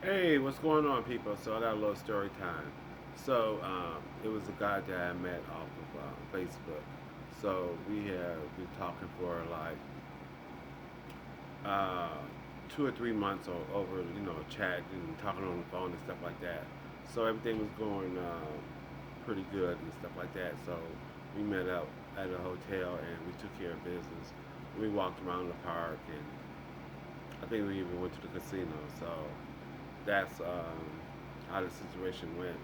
Hey, what's going on, people? So I got a little story time. So it was a guy that I met off of Facebook. So we have been talking for like uh, 2 or 3 months over, chat and talking on the phone and stuff like that. So everything was going pretty good and stuff like that. So we met up at a hotel and we took care of business. We walked around the park and I think we even went to the casino. So that's how the situation went.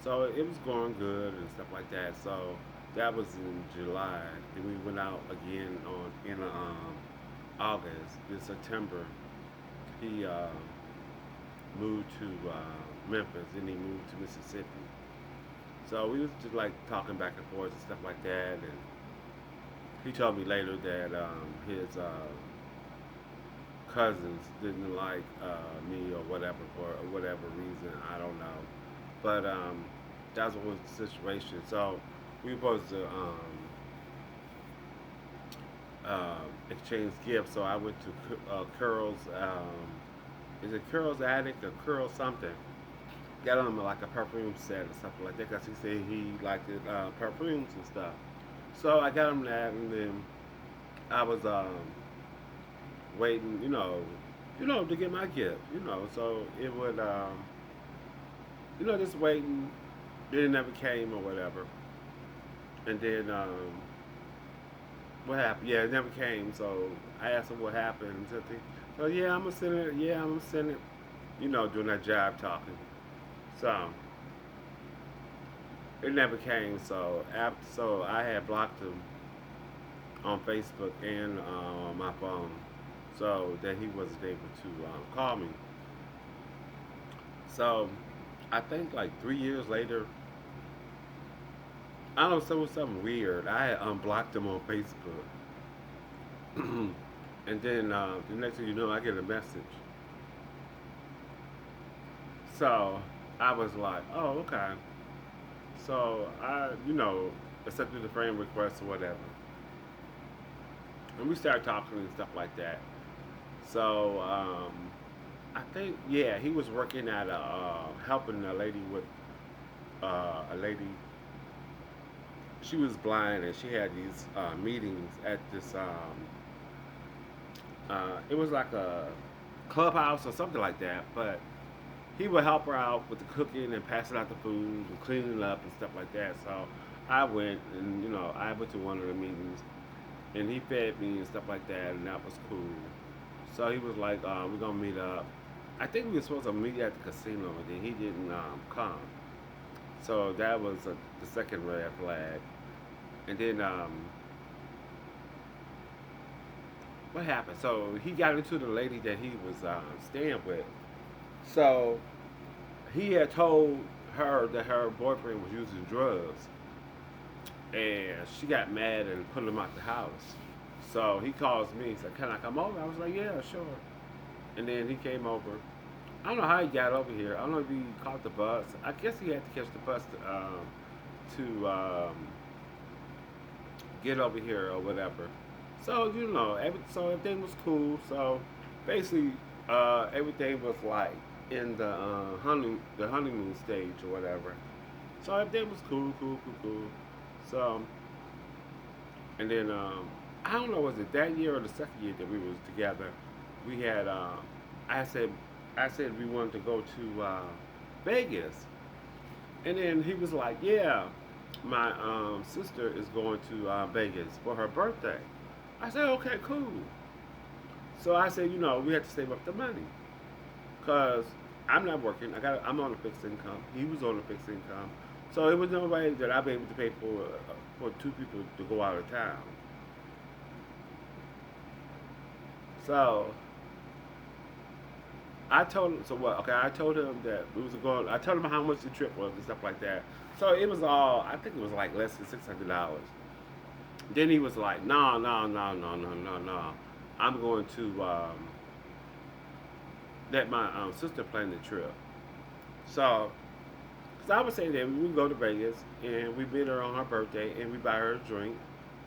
So it was going good and stuff like that. So that was in July. Then we went out again on in August. In September, he moved to Memphis, and he moved to Mississippi. So we was just like talking back and forth and stuff like that. And he told me later that his cousins didn't like me or whatever for whatever reason. I don't know, but that was the situation. So we were supposed to exchange gifts. So I went to Curl's. Is it Curl's Attic or Curl something? Got him like a perfume set or something like that because he said he liked it, perfumes and stuff. So I got him that, and then I was waiting, to get my gift. So it would, just waiting. Then it never came or whatever. And then what happened? Yeah, it never came. So I asked him what happened. And so yeah, I'm gonna send it. Yeah, I'm gonna send it. Doing that job talking. So it never came. So I had blocked him on Facebook and on my phone, so that he wasn't able to call me. So I think like 3 years later, I don't know, so it was something weird. I had unblocked him on Facebook, and then the next thing you know, I get a message. So I was like, oh, okay. So I, accepted the friend request or whatever, and we started talking and stuff like that. So I think, yeah, he was working at helping a lady with a lady. She was blind and she had these meetings at this. It was like a clubhouse or something like that, but he would help her out with the cooking and passing out the food and cleaning it up and stuff like that. So I went and I went to one of the meetings and he fed me and stuff like that, and that was cool. So he was like, "We're gonna meet up." I think we were supposed to meet at the casino, and then he didn't come. So that was the second red flag. And then what happened? So he got into the lady that he was staying with. So he had told her that her boyfriend was using drugs, and she got mad and put him out the house. So he calls me and said, "Can I come over?" I was like, "Yeah, sure." And then he came over. I don't know how he got over here. I don't know if he caught the bus. I guess he had to catch the bus to get over here or whatever. So so everything was cool. So basically, everything was like in the honeymoon stage or whatever. So everything was cool, cool, cool, cool. So and then I don't know, was it that year or the second year that we was together? We had I said I said we wanted to go to Vegas, and then he was like, "Yeah, my sister is going to Vegas for her birthday." I said, "Okay, cool." So I said, we have to save up the money because I'm not working. I'm on a fixed income. He was on a fixed income, so it was no way that I'd be able to pay for two people to go out of town. So I told him. So what? Okay, I told him that we was going. I told him how much the trip was and stuff like that. So it was all. I think it was like less than $600. Then he was like, "No, no, no, no, no, no, no. I'm going to let my sister plan the trip." So, cause I would say that we would go to Vegas and we meet her on her birthday and we buy her a drink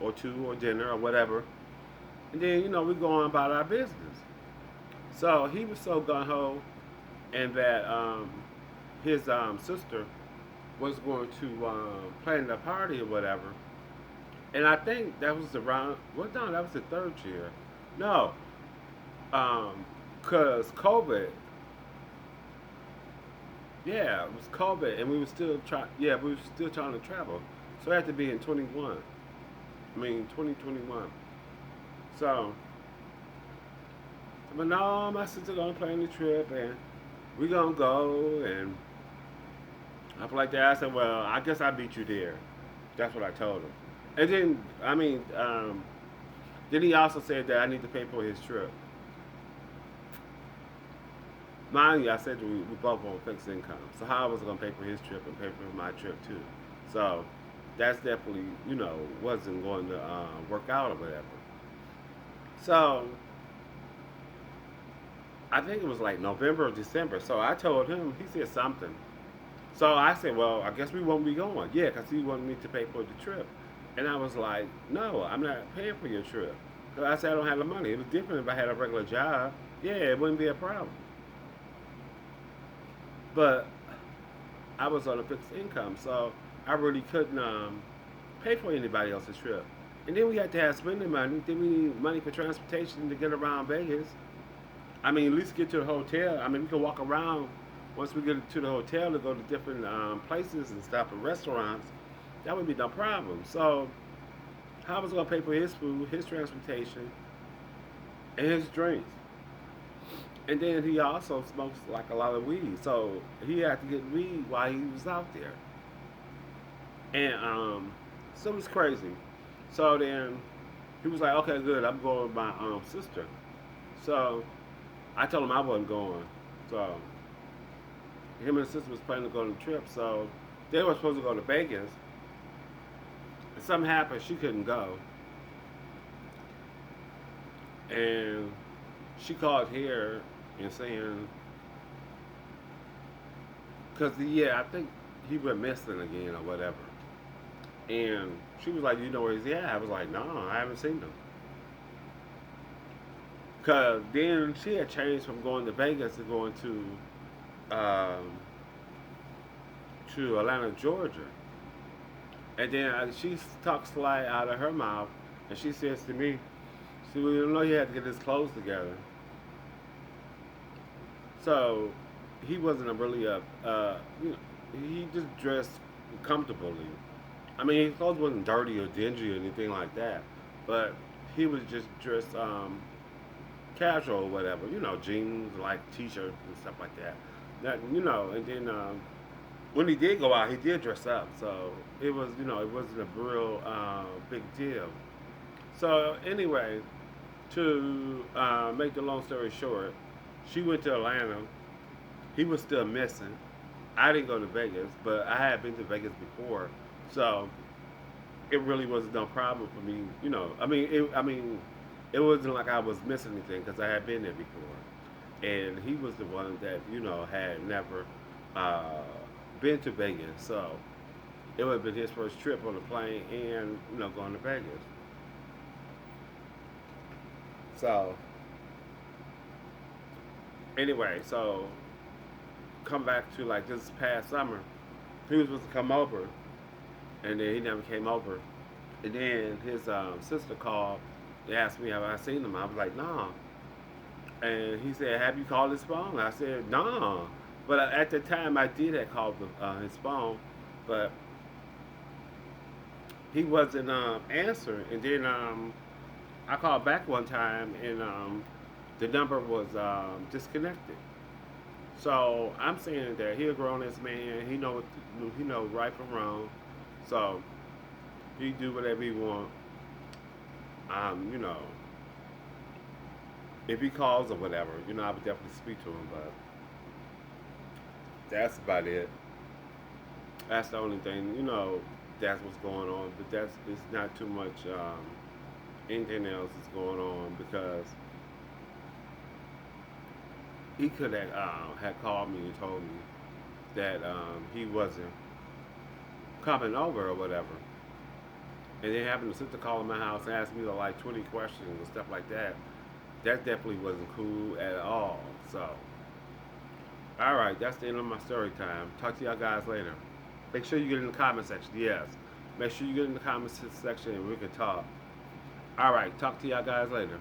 or two or dinner or whatever, and then we go on about our business. So he was so gun ho, and that his sister was going to plan the party or whatever. And I think that was around. Well, no, that was the third year. No, cause COVID. Yeah, it was COVID, and we were still trying. Yeah, we were still trying to travel. So it had to be in 21. I mean 2021. So, but no, my sister gonna plan the trip, and we gonna go, and I like that. I said, well, I guess I beat you there. That's what I told him. And then, I mean, then he also said that I need to pay for his trip. Mind you, I said we both on fixed income. So how I was gonna pay for his trip and pay for my trip too. So that's definitely, wasn't going to work out or whatever. So I think it was like November or December. So I told him, he said something. So I said, well, I guess we won't be going. Yeah, because he wanted me to pay for the trip. And I was like, no, I'm not paying for your trip. Because I said I don't have the money. It was different if I had a regular job. Yeah, it wouldn't be a problem. But I was on a fixed income, so I really couldn't pay for anybody else's trip. And then we had to have spending money. Then we need money for transportation to get around Vegas. I mean, at least get to the hotel. I mean, we could walk around once we get to the hotel to go to different places and stuff and restaurants. That would be no problem. So, how was going to pay for his food, his transportation, and his drinks? And then he also smokes like a lot of weed, so he had to get weed while he was out there. And so it was crazy. So then he was like, "Okay, good. I'm going with my sister." So I told him I wasn't going. So him and his sister was planning to go on the trip. So they were supposed to go to Vegas. And something happened. She couldn't go, and she called here and saying, because yeah, I think he went missing again or whatever. And she was like, "You know where he's at?" I was like, "No, I haven't seen him." Cause then she had changed from going to Vegas to going to Atlanta, Georgia. And then she talks sly out of her mouth, and she says to me, "See, well, you know he had to get his clothes together." So he wasn't a really he just dressed comfortably. I mean, his clothes wasn't dirty or dingy or anything like that, but he was just dressed casual or whatever. Jeans, like t-shirts and stuff like that. That and then when he did go out, he did dress up, so it was it wasn't a real big deal. So anyway, to make the long story short, she went to Atlanta. He was still missing. I didn't go to Vegas, but I had been to Vegas before, so it really was no problem for me. It wasn't like I was missing anything because I had been there before, and he was the one that had never uh, been to Vegas, so it would have been his first trip on the plane and going to Vegas. So anyway, so come back to like this past summer, he was supposed to come over, and then he never came over. And then his sister called and asked me have I seen him. I was like, nah. And he said, have you called his phone? I said, nah. But at the time, I did have called his phone, but he wasn't answering. And then I called back one time, and the number was disconnected. So I'm saying that he a grown ass man. He know right from wrong. So he do whatever he want. Um, you know, if he calls or whatever, I would definitely speak to him. But that's about it. That's the only thing. That's what's going on. But that's it's not too much. Anything else is going on because he could have had called me and told me that he wasn't coming over or whatever. And then having to sit to call in my house and ask me like 20 questions and stuff like that, that definitely wasn't cool at all. So All right, that's the end of my story time. Talk to y'all guys later. Make sure you get in the comment section. Yes. Make sure you get in the comment section and we can talk. All right, talk to y'all guys later.